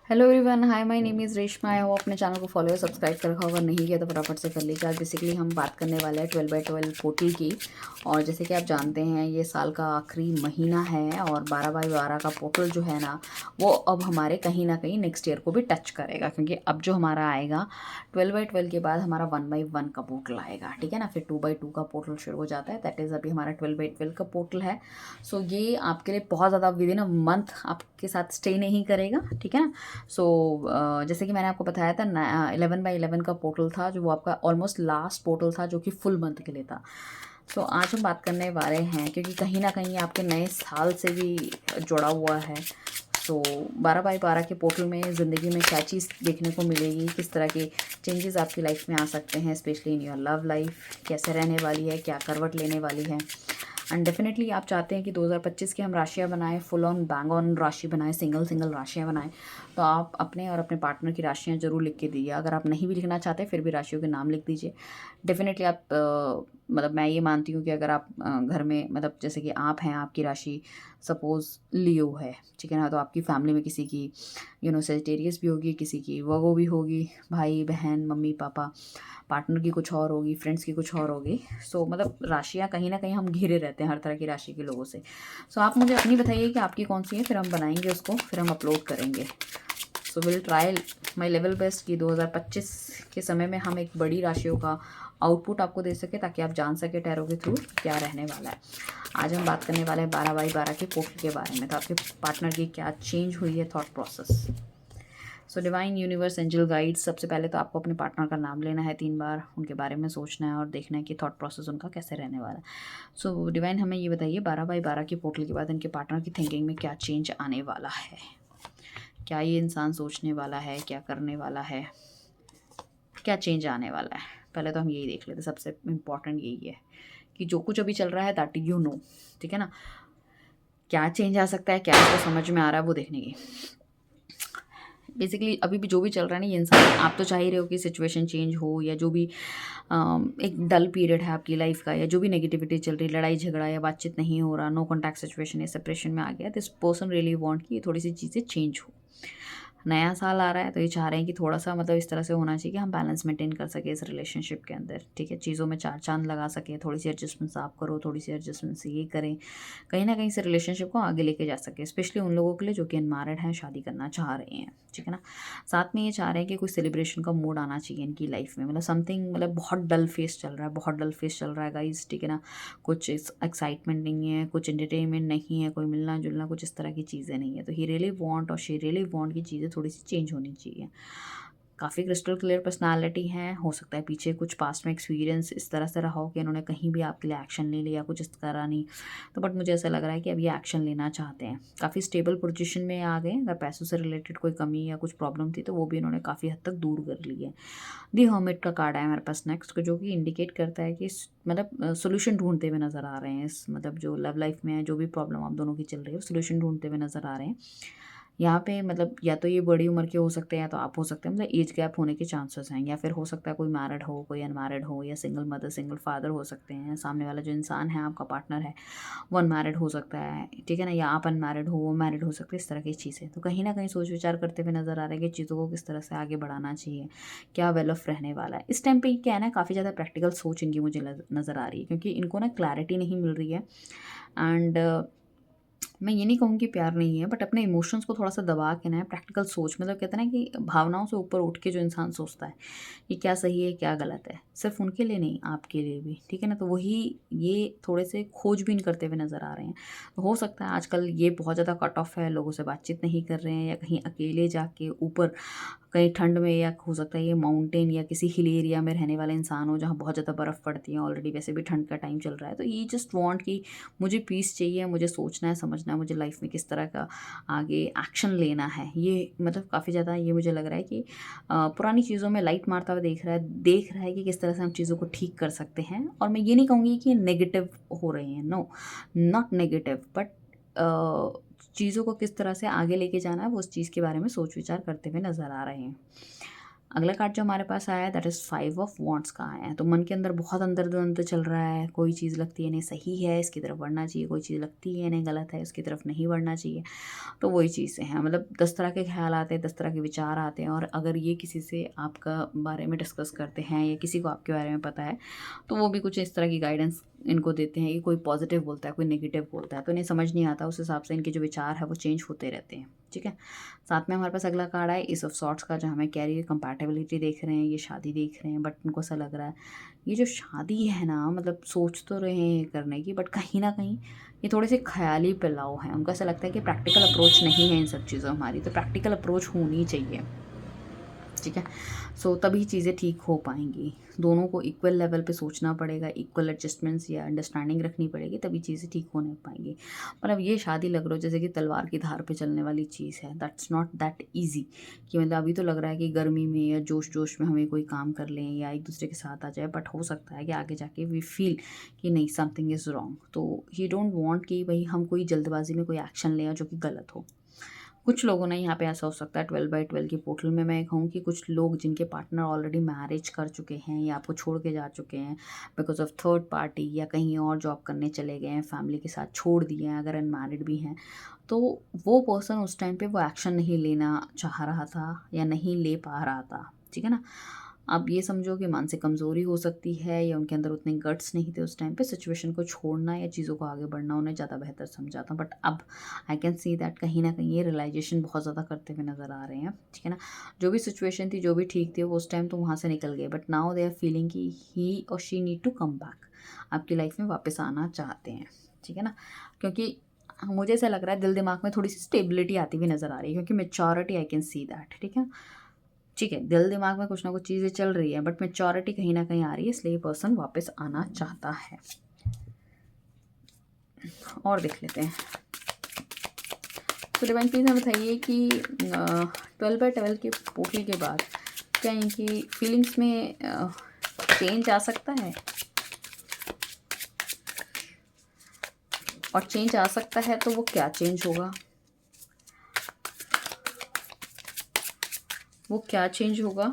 Hello everyone, hi, my name is Reshma. है वो अपने चैनल को फॉलो या सब्सक्राइब कर रखा होगा, नहीं किया तो फटाफट से कर लीजिए। आज बेसिकली हम बात करने वाले हैं 12/12 पोर्टल की। और जैसे कि आप जानते हैं, ये साल का आखिरी महीना है और 12/12 का पोर्टल जो है ना, वो अब हमारे कहीं ना कहीं नेक्स्ट ईयर को भी टच करेगा, क्योंकि अब जो हमारा आएगा 12/12 के बाद हमारा 1/1 का पोर्टल आएगा। ठीक है ना, फिर 2/2 का पोर्टल शुरू हो जाता है। दैट इज़ अभी हमारा 12/12 का पोर्टल है। सो ये आपके लिए बहुत ज़्यादा विद इन अ मंथ आपके साथ स्टे नहीं करेगा। ठीक है ना। सो जैसे कि मैंने आपको बताया था, 11/11 का पोर्टल था, जो वो आपका ऑलमोस्ट लास्ट पोर्टल था, जो कि फुल मंथ के लिए था। सो आज हम बात करने वाले हैं, क्योंकि कहीं ना कहीं आपके नए साल से भी जुड़ा हुआ है। सो 12/12 के पोर्टल में ज़िंदगी में क्या चीज़ देखने को मिलेगी, किस तरह के चेंजेस आपकी लाइफ में आ सकते हैं, specially in your love life कैसे रहने वाली है, क्या करवट लेने वाली है। एंड डेफिनेटली आप चाहते हैं कि 2025 की हम राशियाँ बनाएं, फुल ऑन बैंग ऑन राशि बनाएं, सिंगल सिंगल राशियाँ बनाएं। तो आप अपने और अपने पार्टनर की राशियाँ जरूर लिख के दीजिए। अगर आप नहीं भी लिखना चाहते फिर भी राशियों के नाम लिख दीजिए। डेफिनेटली आप मतलब मैं ये मानती हूँ कि अगर आप घर में, मतलब जैसे कि आप हैं, आपकी राशि सपोज़ लियो है, ठीक है ना, तो आपकी फैमिली में किसी की सेजिटेरियस भी होगी, किसी की वर्गो भी होगी, भाई बहन मम्मी पापा, पार्टनर की कुछ और होगी, फ्रेंड्स की कुछ और होगी। सो मतलब राशियाँ कहीं ना कहीं हम घिरे रहते हैं हर तरह की राशि के लोगों से। सो आप मुझे अपनी बताइए कि आपकी कौन सी है, फिर हम बनाएंगे उसको, फिर हम अपलोड करेंगे। So will try my level best कि 2025 के समय में हम एक बड़ी राशियों का आउटपुट आपको दे सके, ताकि आप जान सके टैरो के थ्रू क्या रहने वाला है। आज हम बात करने वाले हैं 12/12 के पोर्टल के बारे में। तो आपके पार्टनर की क्या चेंज हुई है thought process. So divine universe angel guides, सबसे पहले तो आपको अपने पार्टनर का नाम लेना है 3 बार, उनके बारे में सोचना है और देखना है कि थॉट प्रोसेस उनका कैसे रहने वाला है। सो डिवाइन हमें ये बताइए, 12/12 के पोर्टल के बाद इनके पार्टनर की थिंकिंग में क्या चेंज आने वाला है। क्या ये इंसान सोचने वाला है, क्या करने वाला है, क्या चेंज आने वाला है। पहले तो हम यही देख लेते, सबसे इम्पॉर्टेंट यही है कि जो कुछ अभी चल रहा है दैट यू नो। ठीक है ना, क्या चेंज आ सकता है, क्या इसको समझ में आ रहा है, वो देखने की। बेसिकली अभी भी जो भी चल रहा है ना, ये इंसान, आप तो चाह ही रहे हो कि सिचुएशन चेंज हो, या जो भी एक डल पीरियड है आपकी लाइफ का, या जो भी नेगेटिविटी चल रही, लड़ाई झगड़ा या बातचीत नहीं हो रहा, नो कॉन्टैक्ट सिचुएशन या सेपरेशन में आ गया, दिस पर्सन रियली वांट कि ये थोड़ी सी चीज़ें चेंज हो। नया साल आ रहा है तो ये चाह रहे हैं कि थोड़ा सा मतलब इस तरह से होना चाहिए कि हम बैलेंस मेंटेन कर सके इस रिलेशनशिप के अंदर। ठीक है, चीज़ों में चार चांद लगा सके, थोड़ी सी एडजस्टमेंट्स आप करो, थोड़ी सी एडजस्टमेंट्स ये करें, कहीं ना कहीं से रिलेशनशिप को आगे लेके जा सके, स्पेशली उन लोगों के लिए जो कि अनमैरिड हैं, शादी करना चाह रहे हैं। ठीक है ना, साथ में ये चाह रहे हैं कि कोई सेलिब्रेशन का मूड आना चाहिए इनकी लाइफ में, मतलब समथिंग, मतलब बहुत डल फेस चल रहा है, बहुत डल फेस चल रहा है गाइस। ठीक है ना, कुछ एक्साइटमेंट नहीं है, कुछ एंटरटेनमेंट नहीं है, कोई मिलना जुलना, कुछ इस तरह की चीज़ें नहीं है। तो ही रियली वांट और शी रियली वांट की चीज़ें थोड़ी सी चेंज होनी चाहिए। काफ़ी क्रिस्टल क्लियर पर्सनालिटी है, हो सकता है पीछे कुछ पास्ट में एक्सपीरियंस इस तरह से रहा हो कि इन्होंने कहीं भी आपके लिए एक्शन नहीं लिया, कुछ इस तरह नहीं। तो बट मुझे ऐसा लग रहा है कि अब ये एक्शन लेना चाहते हैं, काफ़ी स्टेबल पोजीशन में आ गए। अगर पैसों से रिलेटेड कोई कमी या कुछ प्रॉब्लम थी तो वो भी इन्होंने काफ़ी हद तक दूर कर ली है। दी हर्मिट का कार्ड है हमारे पास नेक्स्ट को, जो कि इंडिकेट करता है कि मतलब सोल्यूशन ढूंढते हुए नज़र आ रहे हैं। इस मतलब जो लव लाइफ में है, जो भी प्रॉब्लम आप दोनों की चल रही है, सोल्यूशन ढूंढते हुए नज़र आ रहे हैं यहाँ पे। मतलब या तो ये बड़ी उम्र के हो सकते हैं, या तो आप हो सकते हैं, मतलब एज गैप होने के चांसेस हैं। या फिर हो सकता है कोई मैरिड हो, कोई अनमैरिड हो, या सिंगल मदर सिंगल फादर हो सकते हैं। सामने वाला जो इंसान है, आपका पार्टनर है, वो अनमैरिड हो सकता है। ठीक है ना, या आप अनमैरिड हो, वो मैरिड हो सकते हैं, इस तरह की चीज़ें। तो कहीं ना कहीं सोच विचार करते हुए नज़र आ रहा है कि चीज़ों को किस तरह से आगे बढ़ाना चाहिए, क्या वेल ऑफ रहने वाला है। इस टाइम पे क्या है ना, काफ़ी ज़्यादा प्रैक्टिकल सोच इनकी मुझे नज़र आ रही है, क्योंकि इनको ना क्लैरिटी नहीं मिल रही है। एंड मैं ये नहीं कहूँगी प्यार नहीं है, बट अपने इमोशंस को थोड़ा सा दबा के ना प्रैक्टिकल सोच, मतलब कहते हैं ना कि भावनाओं से ऊपर उठ के जो इंसान सोचता है कि क्या सही है क्या गलत है, सिर्फ उनके लिए नहीं आपके लिए भी। ठीक है ना, तो वही ये थोड़े से खोजबीन करते हुए नज़र आ रहे हैं। तो हो सकता है आजकल ये बहुत ज़्यादा कट ऑफ है, लोगों से बातचीत नहीं कर रहे हैं, या कहीं अकेले जाके ऊपर कहीं ठंड में, या हो सकता है ये माउंटेन या किसी हिल एरिया में रहने वाले इंसान हो, जहाँ बहुत ज़्यादा बर्फ़ पड़ती है। ऑलरेडी वैसे भी ठंड का टाइम चल रहा है, तो ये जस्ट वांट कि मुझे पीस चाहिए, मुझे सोचना है, समझना है, मुझे लाइफ में किस तरह का आगे एक्शन लेना है। ये मतलब काफ़ी ज़्यादा ये मुझे लग रहा है कि पुरानी चीज़ों में लाइट मारता हुआ देख रहा है कि किस तरह से हम चीज़ों को ठीक कर सकते हैं। और मैं ये नहीं कहूँगी कि नेगेटिव हो रहे हैं, नो, नॉट नेगेटिव, बट चीज़ों को किस तरह से आगे लेके जाना है, वो उस चीज़ के बारे में सोच विचार करते हुए नज़र आ रहे हैं। अगला कार्ड जो हमारे पास आया है दैट इज़ 5 ऑफ वॉन्ट्स का आया है। तो मन के अंदर बहुत अंदर द्वंद चल रहा है, कोई चीज़ लगती है इन्हें सही है इसकी तरफ बढ़ना चाहिए, कोई चीज़ लगती है इन्हें गलत है उसकी तरफ नहीं बढ़ना चाहिए। तो वही चीज़ें हैं, मतलब 10 तरह के ख्याल आते हैं, 10 तरह के विचार आते हैं, और अगर ये किसी से आपका बारे में डिस्कस करते हैं या किसी को आपके बारे में पता है तो वो भी कुछ इस तरह की गाइडेंस इनको देते हैं कि कोई पॉजिटिव बोलता है कोई नेगेटिव बोलता है, तो इन्हें समझ नहीं आता, उस हिसाब से इनके जो विचार है वो चेंज होते रहते हैं। ठीक है, साथ में हमारे पास अगला कार्ड है इस ऑफ सॉर्ट्स का, जो हमें कैरियर कंपैटिबिलिटी देख रहे हैं, ये शादी देख रहे हैं, बट उनको ऐसा लग रहा है ये जो शादी है ना, मतलब सोच तो रहे हैं करने की, बट कहीं ना कहीं ये थोड़े से ख्याली पिलाओ हैं, उनको ऐसा लगता है कि प्रैक्टिकल अप्रोच नहीं है इन सब चीज़ों हमारी, तो प्रैक्टिकल अप्रोच होनी चाहिए। ठीक है, सो तभी चीज़ें ठीक हो पाएंगी, दोनों को इक्वल लेवल पे सोचना पड़ेगा, इक्वल एडजस्टमेंट्स या अंडरस्टैंडिंग रखनी पड़ेगी, तभी चीज़ें ठीक होने पाएंगी। मतलब ये शादी लग रहा हो जैसे कि तलवार की धार पे चलने वाली चीज़ है, दैट्स नॉट दैट ईजी, कि मतलब अभी तो लग रहा है कि गर्मी में या जोश जोश में हमें कोई काम कर लें या एक दूसरे के साथ आ जाए, बट हो सकता है कि आगे जाके वी फील कि नहीं समथिंग इज़ रॉन्ग, तो ही डोंट वांट कि भाई हम कोई जल्दबाजी में कोई एक्शन लें जो कि गलत हो। कुछ लोगों ने यहाँ पे ऐसा हो सकता है 12/12 की पोर्टल में मैं कहूँ कि कुछ लोग जिनके पार्टनर ऑलरेडी मैरिज कर चुके हैं या आपको छोड़ के जा चुके हैं बिकॉज ऑफ थर्ड पार्टी, या कहीं और जॉब करने चले गए हैं, फैमिली के साथ छोड़ दिए हैं, अगर अनमैरिड भी हैं, तो वो पर्सन उस टाइम पे वो एक्शन नहीं लेना चाह रहा था या नहीं ले पा रहा था। ठीक है ना, आप ये समझो कि मानसिक कमज़ोरी हो सकती है या उनके अंदर उतने गट्स नहीं थे उस टाइम पे सिचुएशन को छोड़ना या चीज़ों को आगे बढ़ना उन्हें ज़्यादा बेहतर समझा था, बट अब आई कैन सी दैट कहीं ना कहीं ये रियलाइजेशन बहुत ज़्यादा करते हुए नज़र आ रहे हैं। ठीक है ना, जो भी सिचुएशन थी जो भी ठीक थी वो उस टाइम तो वहाँ से निकल गए, but now they are feeling कि ही और she need to come back, आपकी लाइफ में वापस आना चाहते हैं। ठीक है ना, क्योंकि मुझे ऐसा लग रहा है दिल दिमाग में थोड़ी सी स्टेबिलिटी आती हुई नज़र आ रही है, क्योंकि maturity I can see that. ठीक है, ठीक है, दिल दिमाग में कुछ ना कुछ चीज़ें चल रही है, बट मेच्योरिटी कहीं ना कहीं आ रही है, इसलिए ये पर्सन वापस आना चाहता है। और देख लेते हैं, तो डिवाइन प्लीज हमें बताइए कि 12/12 के पोर्टल के बाद क्या इनकी फीलिंग्स में चेंज आ सकता है, और चेंज आ सकता है तो वो क्या चेंज होगा, वो क्या चेंज होगा।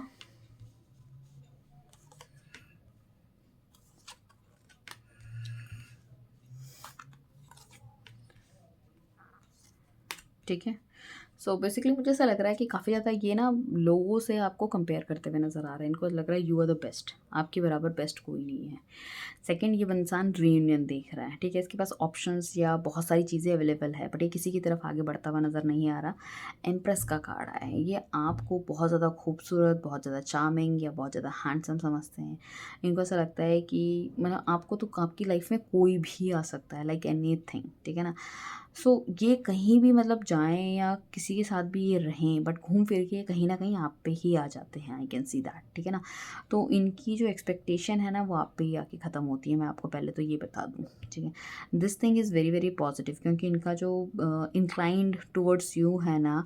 ठीक है, सो बेसिकली मुझे ऐसा लग रहा है कि काफ़ी ज़्यादा ये ना लोगों से आपको कंपेयर करते हुए नज़र आ रहे हैं, इनको लग रहा है यू आर द बेस्ट, आपके बराबर बेस्ट कोई नहीं है। सेकंड, ये इंसान रीयूनियन देख रहा है। ठीक है, इसके पास ऑप्शंस या बहुत सारी चीज़ें अवेलेबल है, बट ये किसी की तरफ आगे बढ़ता हुआ नज़र नहीं आ रहा। एम्प्रेस का कार्ड आया है, ये आपको बहुत ज़्यादा खूबसूरत, बहुत ज़्यादा चार्मिंग या बहुत ज़्यादा हैंडसम समझते हैं। इनको ऐसा लगता है कि मतलब आपको तो आपकी लाइफ में कोई भी आ सकता है, लाइक एनीथिंग। ठीक है ना, सो ये कहीं भी मतलब जाएँ या किसी के साथ भी ये रहें, बट घूम फिर के कहीं न कहीं आप पे ही आ जाते हैं, आई कैन सी दैट। ठीक है ना, तो इनकी जो एक्सपेक्टेशन है ना वो आप पे ही आके ख़त्म होती है, मैं आपको पहले तो ये बता दूँ। ठीक है, this thing is very very positive, क्योंकि इनका जो इंक्लाइंड टुवर्ड्स यू है ना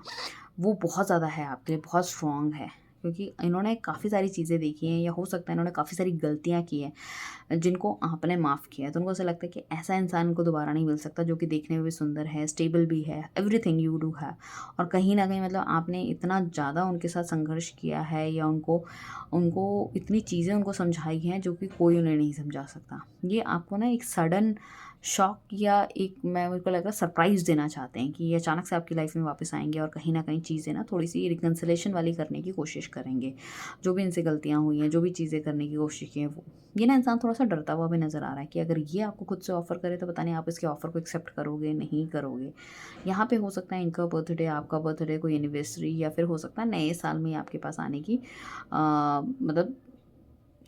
वो बहुत ज़्यादा है आपके लिए, बहुत स्ट्रॉन्ग है, क्योंकि इन्होंने काफ़ी सारी चीज़ें देखी हैं, या हो सकता है इन्होंने काफ़ी सारी गलतियाँ की हैं जिनको आपने माफ़ किया है, तो उनको ऐसा लगता है कि ऐसा इंसान को दोबारा नहीं मिल सकता जो कि देखने में भी सुंदर है, स्टेबल भी है, एवरीथिंग यू डू है। और कहीं ना कहीं मतलब आपने इतना ज़्यादा उनके साथ संघर्ष किया है, या उनको उनको इतनी चीज़ें उनको समझाई हैं जो कि कोई उन्हें नहीं समझा सकता। ये आपको ना एक सडन शॉक या एक, मैं मेरे को लग रहा है सरप्राइज़ देना चाहते हैं कि ये अचानक से आपकी लाइफ में वापस आएंगे और कहीं ना कहीं चीज़ें ना थोड़ी सी रिकन्सिलेशन वाली करने की कोशिश करेंगे, जो भी इनसे गलतियाँ हुई हैं, जो भी चीज़ें करने की कोशिश की हैं वो। ये ना इंसान थोड़ा सा डरता हुआ भी नज़र आ रहा है कि अगर ये आपको खुद से ऑफ़र करे तो पता नहीं आप इसके ऑफ़र को एक्सेप्ट करोगे नहीं करोगे। यहाँ पे हो सकता है इनका बर्थडे, आपका बर्थडे, कोई एनिवर्सरी, या फिर हो सकता है नए साल में आपके पास आने की मतलब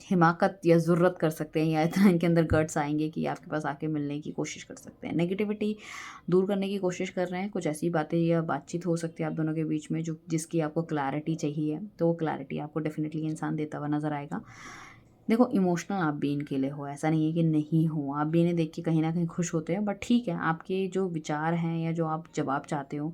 हिमाकत या ज़रूरत कर सकते हैं, या इतना इनके अंदर गट्स आएँगे कि आपके पास आके मिलने की कोशिश कर सकते हैं। नेगेटिविटी दूर करने की कोशिश कर रहे हैं, कुछ ऐसी बातें या बातचीत हो सकती है आप दोनों के बीच में जो जिसकी आपको क्लैरिटी चाहिए, तो वो क्लैरिटी आपको डेफ़िनेटली ये इंसान देता हुआ नज़र आएगा। देखो इमोशनल आप भी इनके लिए हो, ऐसा नहीं है कि नहीं हो, आप भी इन्हें देख के कहीं न कहीं खुश होते हैं, बट ठीक है, आपके जो विचार हैं या जो आप जवाब चाहते हो,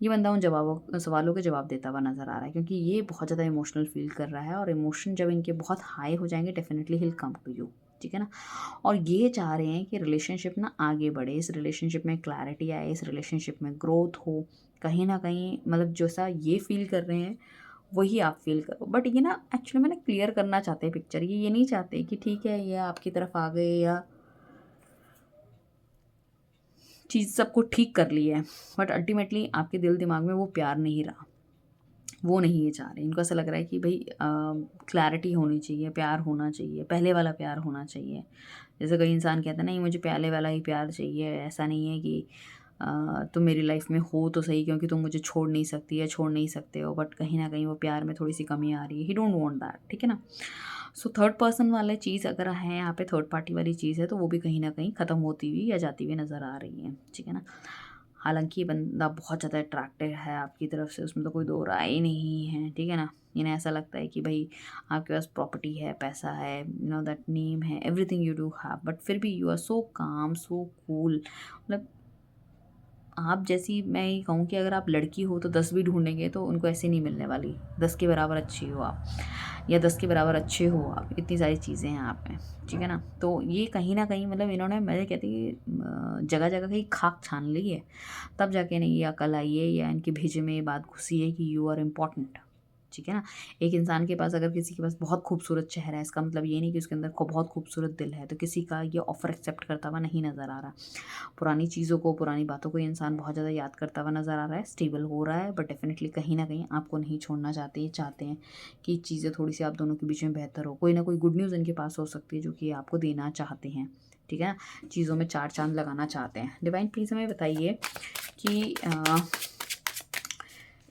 ये बंदा उन जवाबों सवालों के जवाब देता हुआ नज़र आ रहा है, क्योंकि ये बहुत ज़्यादा इमोशनल फ़ील कर रहा है, और इमोशन जब इनके बहुत हाई हो जाएँगे definitely he will come to you. ठीक है ना, और ये चाह रहे हैं कि रिलेशनशिप ना आगे बढ़े, इस रिलेशनशिप में क्लैरिटी आए, इस रिलेशनशिप में ग्रोथ हो, कहीं न कहीं मतलब जैसा ये फ़ील कर रहे हैं वही आप फील करो। बट ये ना एक्चुअली में ना क्लियर करना चाहते हैं पिक्चर, ये नहीं चाहते कि ठीक है ये आपकी तरफ आ गए या चीज़ सबको ठीक कर ली है, बट अल्टीमेटली आपके दिल दिमाग में वो प्यार नहीं रहा, वो नहीं ये चाह रहे। इनको ऐसा लग रहा है कि भाई क्लैरिटी होनी चाहिए, प्यार होना चाहिए, पहले वाला प्यार होना चाहिए। जैसे कई इंसान कहते हैं नहीं मुझे पहले वाला ही प्यार चाहिए, ऐसा नहीं है कि तुम मेरी लाइफ में हो तो सही क्योंकि तुम मुझे छोड़ नहीं सकती या छोड़ नहीं सकते हो, बट कहीं ना कहीं वो प्यार में थोड़ी सी कमी आ रही है। ही डोंट वांट दैट, ठीक है ना। सो थर्ड पर्सन वाले चीज़ अगर है यहाँ पे, थर्ड पार्टी वाली चीज़ है, तो वो भी कहीं ना कहीं ख़त्म होती हुई या जाती हुई नज़र आ रही है, ठीक है ना। हालांकि ये बंदा बहुत ज़्यादा अट्रैक्टिव है आपकी तरफ से, उसमें तो कोई दो राय ही नहीं है, ठीक है ना। इन्हें ऐसा लगता है कि भाई आपके पास प्रॉपर्टी है, पैसा है, यू नो दैट नेम है, everything you do have, but फिर भी यू आर सो काम, सो कूल। मतलब आप जैसी, मैं ये कहूँ कि अगर आप लड़की हो तो 10 भी ढूंढेंगे तो उनको ऐसे नहीं मिलने वाली। 10 के बराबर अच्छी हो आप, या 10 के बराबर अच्छे हो आप, इतनी सारी चीज़ें हैं आप में, ठीक है ना। तो ये कहीं ना कहीं मतलब इन्होंने, मैं कहती कि जगह जगह कहीं खाक छान ली है, तब जाके इन्हें ये अकल आई है या इनके भेजे में ये बात घुसी है कि यू आर इम्पॉर्टेंट, ठीक है ना। एक इंसान के पास अगर किसी के पास बहुत खूबसूरत चेहरा है, इसका मतलब ये नहीं कि उसके अंदर बहुत खूबसूरत दिल है, तो किसी का ये ऑफर एक्सेप्ट करता हुआ नहीं नज़र आ रहा। पुरानी चीज़ों को, पुरानी बातों को ये इंसान बहुत ज़्यादा याद करता हुआ नज़र आ रहा है, स्टेबल हो रहा है, बट डेफिनेटली कहीं ना कहीं आपको नहीं छोड़ना चाहते। ये चाहते हैं कि चीज़ें थोड़ी सी आप दोनों के बीच में बेहतर हो, कोई ना कोई गुड न्यूज़ इनके पास हो सकती है जो कि आपको देना चाहते हैं, ठीक है ना। चीज़ों में चार चांद लगाना चाहते हैं। डिवाइन प्लीज़ हमें बताइए कि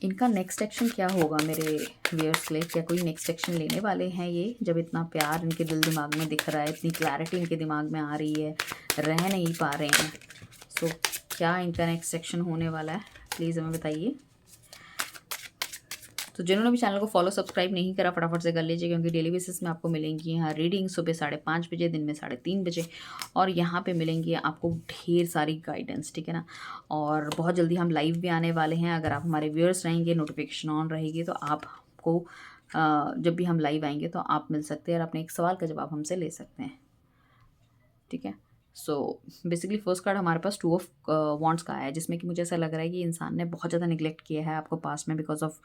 इनका नेक्स्ट एक्शन क्या होगा मेरे व्यूअर्स के लिए। क्या कोई नेक्स्ट एक्शन लेने वाले हैं ये, जब इतना प्यार इनके दिल दिमाग में दिख रहा है, इतनी क्लैरिटी इनके दिमाग में आ रही है, रह नहीं पा रहे हैं। सो क्या इनका नेक्स्ट एक्शन होने वाला है, प्लीज़ हमें बताइए। तो जिन्होंने भी चैनल को फॉलो सब्सक्राइब नहीं करा फटाफट से कर लीजिए, क्योंकि डेली बेसिस में आपको मिलेंगी यहाँ रीडिंग सुबह 5:30 बजे, दिन में 3:30 बजे, और यहाँ पे मिलेंगी आपको ढेर सारी गाइडेंस, ठीक है ना। और बहुत जल्दी हम लाइव भी आने वाले हैं। अगर आप हमारे व्यूअर्स रहेंगे, नोटिफिकेशन ऑन रहेगी, तो आपको जब भी हम लाइव आएंगे तो आप मिल सकते हैं और अपने एक सवाल का जवाब हमसे ले सकते हैं, ठीक है। सो बेसिकली फर्स्ट कार्ड हमारे पास 2 ऑफ वॉन्ड्स का है, जिसमें कि मुझे ऐसा लग रहा है कि इंसान ने बहुत ज़्यादा निगलेक्ट किया है आपको पास में, बिकॉज ऑफ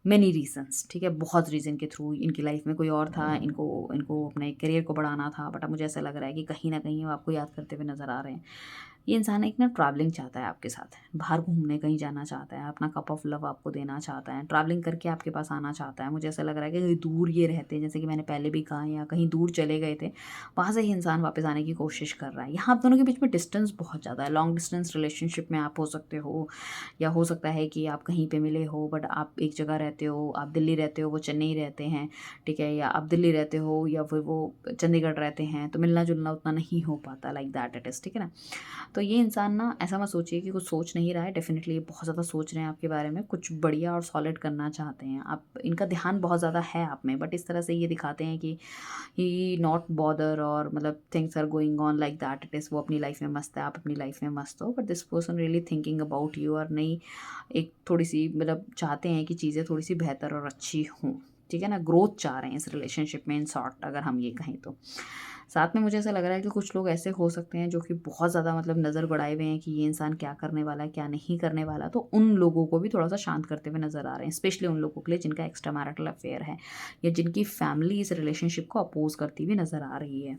मेनी रीजंस, ठीक है। बहुत रीज़न के थ्रू इनकी लाइफ में कोई और था, इनको इनको अपने करियर को बढ़ाना था, बट अब मुझे ऐसा लग रहा है कि कहीं ना कहीं वो आपको याद करते हुए नज़र आ रहे हैं। ये इंसान एक ना ट्रैवलिंग चाहता है आपके साथ, बाहर घूमने कहीं जाना चाहता है, अपना कप ऑफ लव आपको देना चाहता है, ट्रैवलिंग करके आपके पास आना चाहता है। मुझे ऐसा लग रहा है कि कहीं दूर ये रहते हैं, जैसे कि मैंने पहले भी कहा, या कहीं दूर चले गए थे, वहाँ से ही इंसान वापस आने की कोशिश कर रहा है। यहाँ आप दोनों के बीच में डिस्टेंस बहुत ज़्यादा है, लॉन्ग डिस्टेंस रिलेशनशिप में आप हो सकते हो, या हो सकता है कि आप कहीं पे मिले हो बट आप एक जगह रहते हो, आप दिल्ली रहते हो, वो चेन्नई रहते हैं, ठीक है, या आप दिल्ली रहते हो या फिर वो चंडीगढ़ रहते हैं, तो मिलना जुलना उतना नहीं हो पाता, लाइक दैट इट इज़, ठीक है ना। तो ये इंसान ना, ऐसा मत सोचिए कि कुछ सोच नहीं रहा है, डेफिनेटली ये बहुत ज़्यादा सोच रहे हैं आपके बारे में, कुछ बढ़िया और सॉलिड करना चाहते हैं आप, इनका ध्यान बहुत ज़्यादा है आप में, बट इस तरह से ये दिखाते हैं कि ही नॉट बॉदर, और मतलब things are going on like that it is, वो अपनी लाइफ में मस्त है, आप अपनी लाइफ में मस्त हो, but this person really thinking about you, और नहीं एक थोड़ी सी मतलब चाहते हैं कि चीज़ें थोड़ी सी बेहतर और अच्छी हों, ठीक है ना। ग्रोथ चाह रहे हैं इस रिलेशनशिप में, इन शॉर्ट अगर हम ये कहें तो। साथ में मुझे ऐसा लग रहा है कि कुछ लोग ऐसे हो सकते हैं जो कि बहुत ज़्यादा मतलब नज़र गड़ाए हुए हैं कि ये इंसान क्या करने वाला है, क्या नहीं करने वाला, तो उन लोगों को भी थोड़ा सा शांत करते हुए नज़र आ रहे हैं, स्पेशली उन लोगों के लिए जिनका एक्स्ट्रा मैरिटल अफेयर है, या जिनकी फैमिली इस रिलेशनशिप को अपोज करती हुई नज़र आ रही है।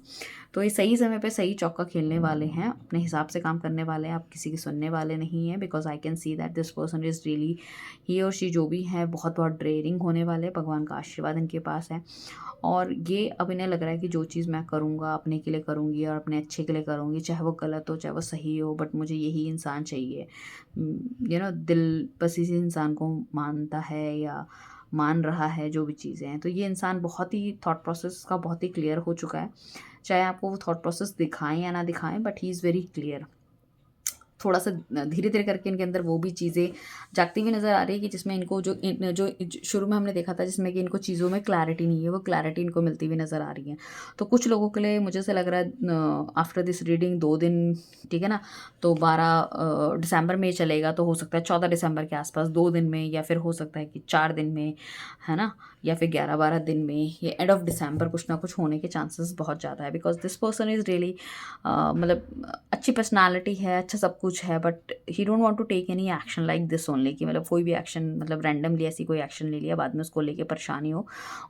तो ये सही समय पे सही चौका खेलने वाले हैं, अपने हिसाब से काम करने वाले हैं, आप किसी की सुनने वाले नहीं हैं, because I can see that this person is really, he और शी जो भी है बहुत बहुत ड्रेयरिंग होने वाले, भगवान का आशीर्वाद इनके पास है। और ये अब इन्हें लग रहा है कि जो चीज़ मैं करूँगा अपने के लिए करूँगी और अपने अच्छे के लिए करूँगी, चाहे वो गलत हो चाहे वो सही हो, बट मुझे यही इंसान चाहिए। यू नो दिल बस इसी इंसान को मानता है या मान रहा है, जो भी चीज़ें हैं। तो ये इंसान बहुत ही थॉट प्रोसेस का बहुत ही क्लियर हो चुका है, चाहे आपको वो थॉट प्रोसेस दिखाएं या ना दिखाएं, but he is very clear. थोड़ा सा धीरे धीरे करके इनके अंदर वो भी चीज़ें जागती हुई नज़र आ रही है कि जिसमें इनको जो शुरू में हमने देखा था जिसमें कि इनको चीज़ों में क्लैरिटी नहीं है, वो क्लैरिटी इनको मिलती हुई नज़र आ रही है। तो कुछ लोगों के लिए मुझे ऐसा लग रहा है आफ्टर दिस रीडिंग 2 दिन, ठीक है ना, तो 12 दिसंबर में चलेगा, तो हो सकता है 14 दिसंबर के आसपास 2 दिन में, या फिर हो सकता है कि 4 दिन में, है ना, या फिर 11-12 दिन में, ये एंड ऑफ दिसंबर कुछ ना कुछ होने के चांसेस बहुत ज़्यादा है, because this person is really मतलब अच्छी पर्सनालिटी है, अच्छा सब कुछ कुछ है, but he don't want to take any action like this only, कि मतलब कोई भी एक्शन, मतलब रैंडमली ऐसी कोई एक्शन ले लिया, बाद में उसको लेके परेशानी हो,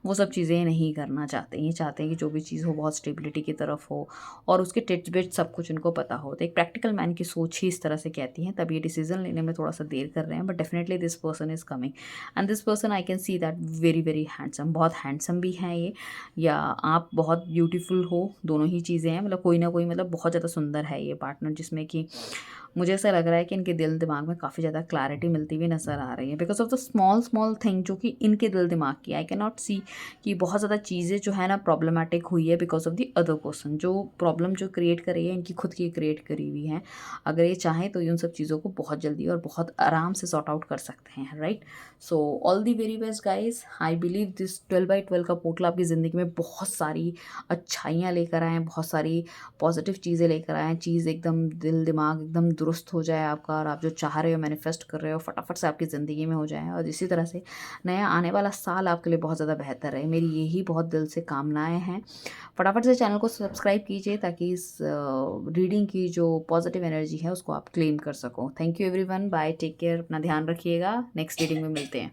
वो सब चीज़ें नहीं करना चाहते। ये चाहते हैं कि जो भी चीज़ हो बहुत स्टेबिलिटी की तरफ हो और उसके टिप्स बिट्स सब कुछ इनको पता हो। तो एक प्रैक्टिकल मैन की सोच ही इस तरह से कहती है, तब ये डिसीजन लेने में थोड़ा सा देर कर रहे हैं, but definitely this person is coming and this person I can see that very very handsome, बहुत हैंडसम भी हैं ये, या आप बहुत ब्यूटीफुल हो, दोनों ही चीज़ें हैं, मतलब कोई ना कोई, मतलब बहुत ज़्यादा सुंदर है ये पार्टनर, जिसमें कि मुझे ऐसा लग रहा है कि इनके दिल दिमाग में काफ़ी ज़्यादा क्लैरिटी मिलती हुई नज़र आ रही है, because of the small small thing जो कि इनके दिल दिमाग की, आई कैन नॉट सी कि बहुत ज़्यादा चीज़ें जो है ना प्रॉब्लमेटिक हुई है because of the other person. जो प्रॉब्लम जो क्रिएट करी है इनकी खुद की क्रिएट करी हुई है, अगर ये चाहें तो ये उन सब चीज़ों को बहुत जल्दी और बहुत आराम से सॉर्ट आउट कर सकते हैं, right. So all the very best guys, I believe this 12/12 का पोर्टल आपकी ज़िंदगी में बहुत सारी अच्छाइयाँ लेकर आए हैं, बहुत सारी पॉजिटिव चीज़ें लेकर आए हैं, चीज़ एकदम दिल दिमाग एकदम दुरुस्त हो जाए आपका, और आप जो चाह रहे हो मैनिफेस्ट कर रहे हो फटाफट से आपकी ज़िंदगी में हो जाए, और इसी तरह से नया आने वाला साल आपके लिए बहुत ज़्यादा बेहतर है। मेरी यही बहुत दिल से कामनाएं हैं। फटाफट से चैनल को सब्सक्राइब कीजिए ताकि इस रीडिंग की जो पॉजिटिव एनर्जी है उसको आप क्लेम कर सको। Thank you everyone, bye, take care, अपना ध्यान रखिएगा, नेक्स्ट रीडिंग में मिलते हैं।